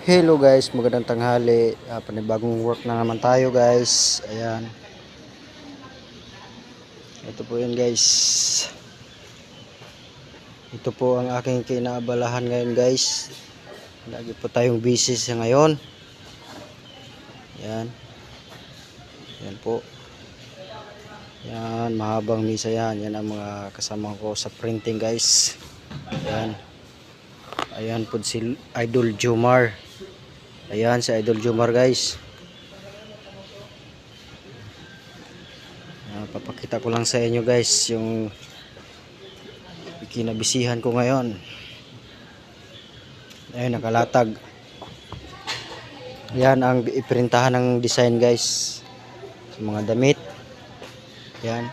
Hello guys, magandang tanghali. Panibagong work na naman tayo guys. Ayan. Ito po yun guys. Ito po ang aking kinaabalahan ngayon guys. Lagi po tayong busy sa ngayon. Ayan. Ayan po. Ayan, mahabang misa yan. Yan ang mga kasama ko sa printing guys. Ayan. Ayan po si Idol Jomar. Ayan si Idol Jomar guys. Papakita ko lang sa inyo guys yung kinabisihan ko ngayon. Ayun, nakalatag. Yan ang iprintahan ng design guys sa mga damit. Yan.